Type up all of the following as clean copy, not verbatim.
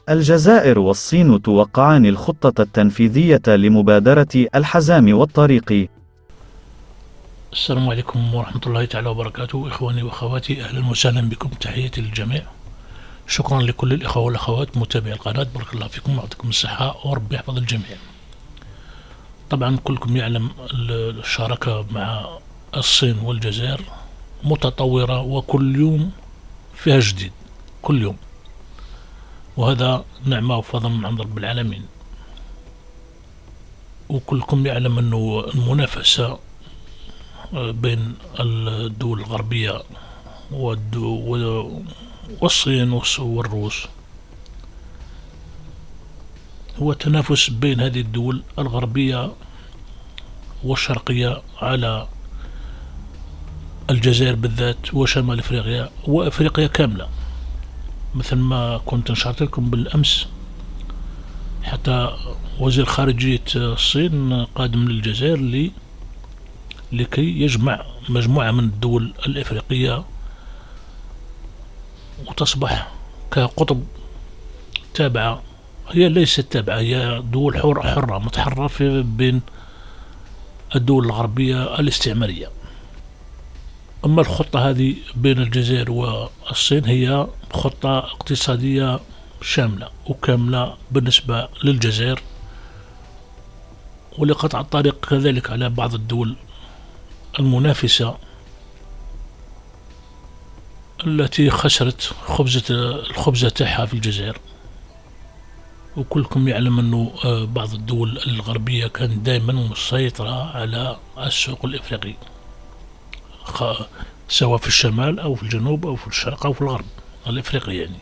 الجزائر والصين توقعان الخطة التنفيذية لمبادرة الحزام والطريق. السلام عليكم ورحمة الله تعالى وبركاته. إخواني وأخواتي، أهلا وسهلا بكم، تحياتي للجميع. شكرا لكل الإخوة والأخوات متابعي القناة، بارك الله فيكم ويعطيكم الصحة وربي يحفظ الجميع. طبعا كلكم يعلم الشراكة مع الصين والجزائر متطورة، وكل يوم فيها جديد، كل يوم، وهذا نعمة وفضل من عند رب العالمين. وكلكم يعلم أنه المنافسة بين الدول الغربية والصين والروس هو تنافس بين هذه الدول الغربية والشرقية على الجزائر بالذات وشمال افريقيا وافريقيا كاملة. مثل ما كنت نشرت لكم بالامس، حتى وزير خارجية الصين قادم للجزائر لكي يجمع مجموعة من الدول الافريقية وتصبح كقطب تابعة، هي ليست تابعة، هي دول حرة متحرة بين الدول الغربية الاستعمارية. أما الخطة هذه بين الجزائر والصين هي خطة اقتصادية شاملة وكاملة بالنسبة للجزائر، ولقطع الطريق كذلك على بعض الدول المنافسة التي خسرت الخبزة تاعها في الجزائر. وكلكم يعلم أنه بعض الدول الغربية كانت دائما مسيطرة على السوق الإفريقي، سواء في الشمال أو في الجنوب أو في الشرق أو في الغرب الإفريقي يعني.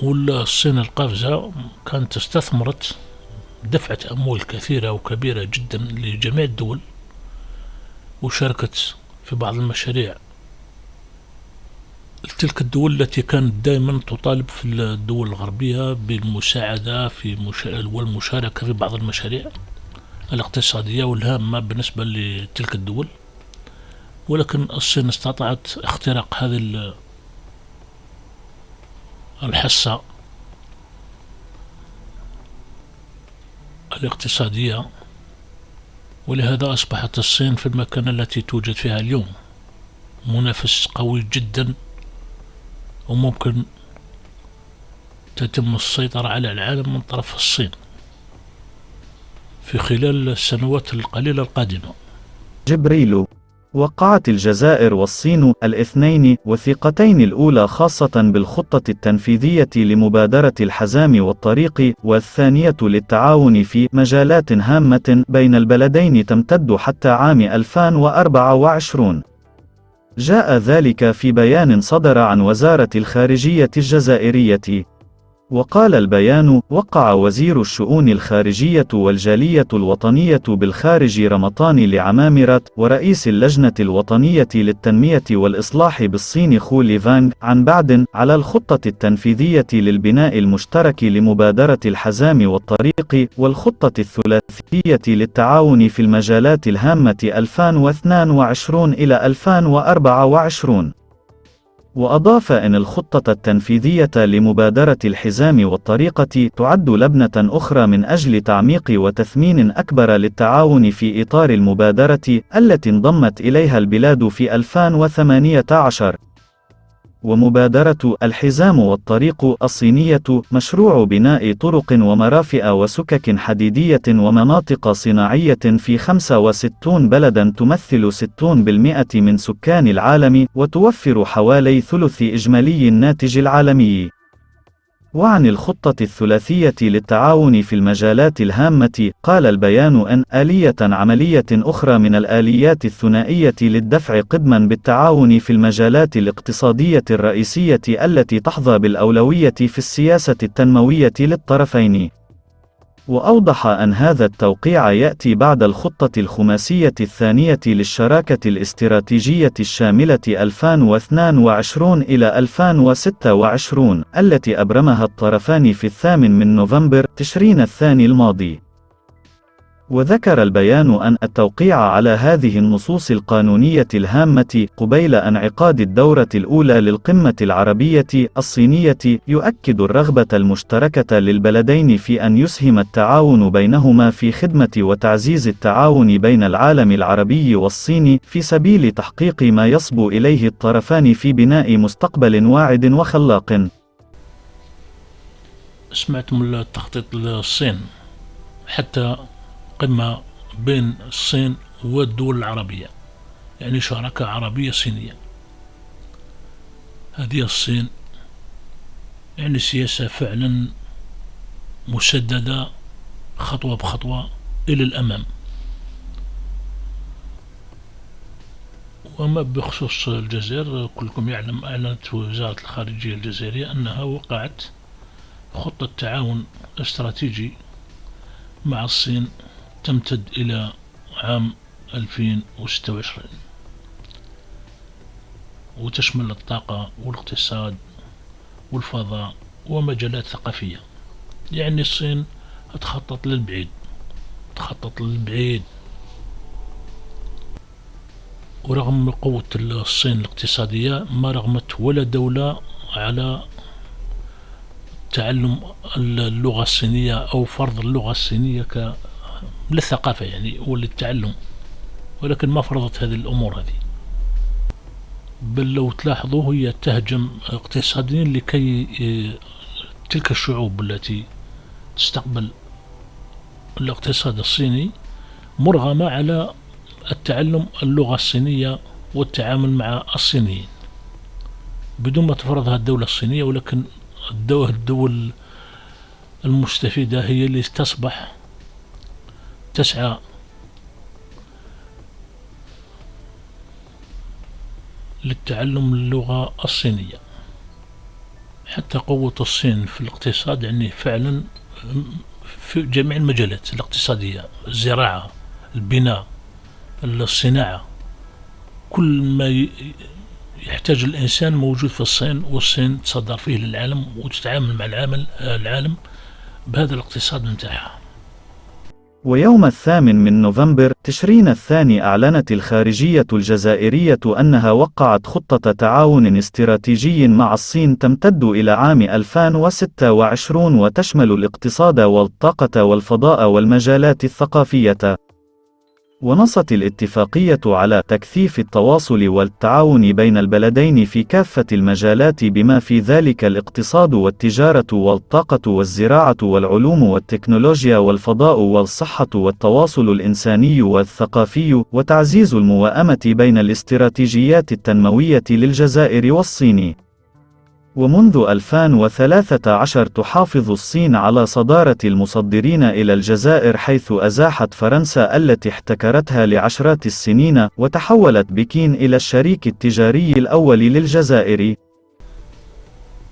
والصين القافزة كانت استثمرت، دفعت أموال كثيرة وكبيرة جدا لجميع الدول، وشاركت في بعض المشاريع تلك الدول التي كانت دائما تطالب في الدول الغربية بالمساعدة والمشاركة في بعض المشاريع الاقتصادية والهامة بالنسبة لتلك الدول. ولكن الصين استطاعت اختراق هذه الحصة الاقتصادية، ولهذا أصبحت الصين في المكان التي توجد فيها اليوم، منافس قوي جدا، وممكن تتم السيطرة على العالم من طرف الصين في خلال السنوات القليلة القادمة. جبريل. وقعت الجزائر والصين الاثنين وثيقتين، الأولى خاصة بالخطة التنفيذية لمبادرة الحزام والطريق، والثانية للتعاون في مجالات هامة بين البلدين تمتد حتى عام 2024. جاء ذلك في بيان صدر عن وزارة الخارجية الجزائرية. وقال البيان: وقع وزير الشؤون الخارجية والجالية الوطنية بالخارج رمضان لعمامرة ورئيس اللجنة الوطنية للتنمية والإصلاح بالصين خو ليفانغ عن بعد على الخطة التنفيذية للبناء المشترك لمبادرة الحزام والطريق والخطة الثلاثية للتعاون في المجالات الهامة 2022 إلى 2024. وأضاف أن الخطة التنفيذية لمبادرة الحزام والطريقة تعد لبنة أخرى من أجل تعميق وتثمين أكبر للتعاون في إطار المبادرة التي انضمت إليها البلاد في 2018. ومبادرة الحزام والطريق الصينية مشروع بناء طرق ومرافق وسكك حديدية ومناطق صناعية في 65 بلدا تمثل 60% من سكان العالم، وتوفر حوالي ثلث إجمالي الناتج العالمي. وعن الخطة الثلاثية للتعاون في المجالات الهامة، قال البيان أن آلية عملية أخرى من الآليات الثنائية للدفع قدما بالتعاون في المجالات الاقتصادية الرئيسية التي تحظى بالأولوية في السياسة التنموية للطرفين. وأوضح أن هذا التوقيع يأتي بعد الخطة الخماسية الثانية للشراكة الاستراتيجية الشاملة 2022 إلى 2026 التي أبرمها الطرفان في 8 من نوفمبر تشرين الثاني الماضي. وذكر البيان أن التوقيع على هذه النصوص القانونية الهامة قبيل انعقاد الدورة الأولى للقمة العربية الصينية يؤكد الرغبة المشتركة للبلدين في أن يسهم التعاون بينهما في خدمة وتعزيز التعاون بين العالم العربي والصيني في سبيل تحقيق ما يصبو إليه الطرفان في بناء مستقبل واعد وخلاق. سمعتم التخطيط للصين حتى قمة بين الصين والدول العربية، يعني شراكة عربية صينية. هذه الصين يعني سياسة فعلا مسددة خطوة بخطوة إلى الأمام. وما بخصوص الجزائر، كلكم يعلم أعلنت وزارة الخارجية الجزائرية أنها وقعت خطة تعاون استراتيجي مع الصين تمتد إلى عام 2026، وتشمل الطاقة والاقتصاد والفضاء ومجالات ثقافية. يعني الصين تخطط للبعيد. ورغم قوة الصين الاقتصادية ما رغمت ولا دولة على تعلم اللغة الصينية أو فرض اللغة الصينية للثقافة يعني وللتعلم، ولكن ما فرضت هذه الأمور هذه. بل لو تلاحظوا هي تهجم اقتصاديا لكي تلك الشعوب التي تستقبل الاقتصاد الصيني مرغمة على التعلم اللغة الصينية والتعامل مع الصينيين بدون ما تفرضها الدولة الصينية. ولكن الدول المستفيدة هي اللي تصبح تسعى للتعلم اللغة الصينية. حتى قوة الصين في الاقتصاد يعني فعلا في جميع المجالات الاقتصادية، الزراعة، البناء، الصناعة، كل ما يحتاج الإنسان موجود في الصين، والصين تصدر فيه للعالم وتتعامل مع العالم بهذا الاقتصاد متاعها. ويوم 8 نوفمبر تشرين الثاني أعلنت الخارجية الجزائرية أنها وقعت خطة تعاون استراتيجي مع الصين تمتد إلى عام 2026 وتشمل الاقتصاد والطاقة والفضاء والمجالات الثقافية. ونصت الاتفاقية على تكثيف التواصل والتعاون بين البلدين في كافة المجالات بما في ذلك الاقتصاد والتجارة والطاقة والزراعة والعلوم والتكنولوجيا والفضاء والصحة والتواصل الإنساني والثقافي، وتعزيز الموائمة بين الاستراتيجيات التنموية للجزائر والصين. ومنذ 2013 تحافظ الصين على صدارة المصدرين إلى الجزائر، حيث أزاحت فرنسا التي احتكرتها لعشرات السنين، وتحولت بكين إلى الشريك التجاري الأول للجزائر.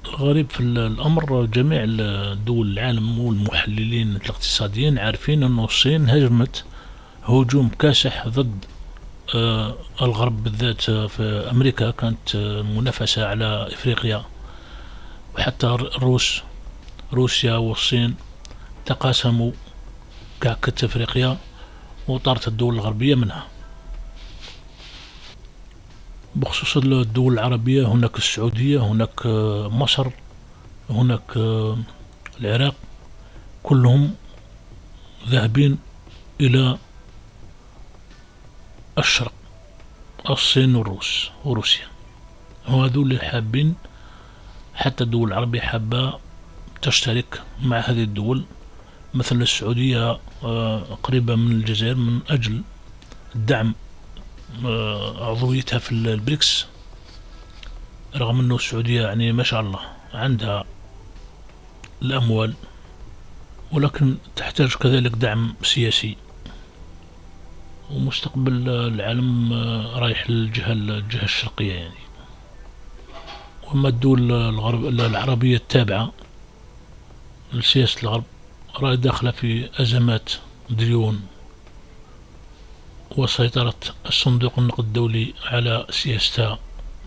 الغريب في الأمر جميع دول العالم والمحللين الاقتصاديين عارفين أن الصين هجمت هجوم كاسح ضد الغرب، بالذات في أمريكا كانت منافسة على إفريقيا، وحتى روسيا والصين تقاسموا كعكة إفريقيا وطارت الدول الغربية منها. بخصوص الدول العربية هناك السعودية، هناك مصر، هناك العراق، كلهم ذاهبين إلى الشرق، الصين وروسيا، وهذول اللي حابين. حتى الدول العربية حابة تشترك مع هذه الدول، مثل السعودية قريبة من الجزائر من أجل الدعم عضويتها في البريكس، رغم أنه السعودية يعني ما شاء الله عندها الأموال، ولكن تحتاج كذلك دعم سياسي، ومستقبل العالم رايح للجهة الشرقية يعني. وأما الدول العربية التابعة لسياسة الغرب راهي داخلة في أزمات ديون وسيطرة الصندوق النقد الدولي على سياستها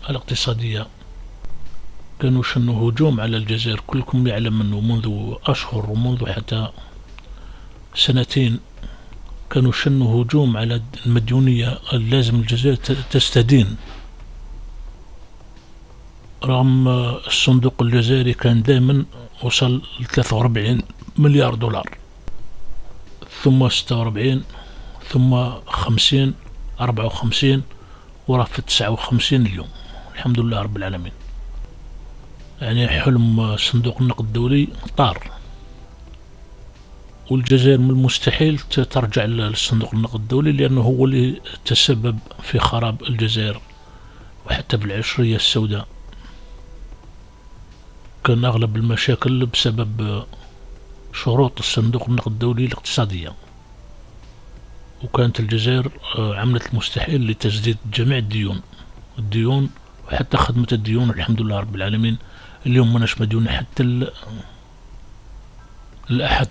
الاقتصادية. كانوا شنوا هجوم على الجزائر، كلكم يعلم أنه منذ أشهر ومنذ حتى سنتين كانوا شنوا هجوم على المديونية. لازم الجزائر تستدين، رغم الصندوق الجزائري كان دائما وصل ل 43 مليار دولار، ثم 46، ثم 50، 54، وراه في 59 اليوم. الحمد لله رب العالمين. يعني حلم صندوق النقد الدولي طار، والجزائر من المستحيل ترجع للصندوق النقد الدولي، لأنه هو اللي تسبب في خراب الجزائر وحتى بالعشرية السوداء. كان أغلب المشاكل بسبب شروط الصندوق النقد الدولي الاقتصادية، وكانت الجزائر عملت المستحيل لتسديد جميع الديون وحتى خدمة الديون. الحمد لله رب العالمين اليوم مناش مديون حتى الأحد.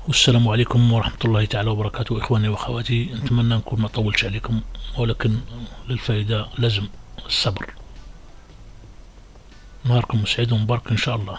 والسلام عليكم ورحمة الله تعالى وبركاته. إخواني وأخواتي، نتمنى نكون ما طولش عليكم، ولكن للفائدة لازم الصبر. نهاركم سعيد ومبارك إن شاء الله.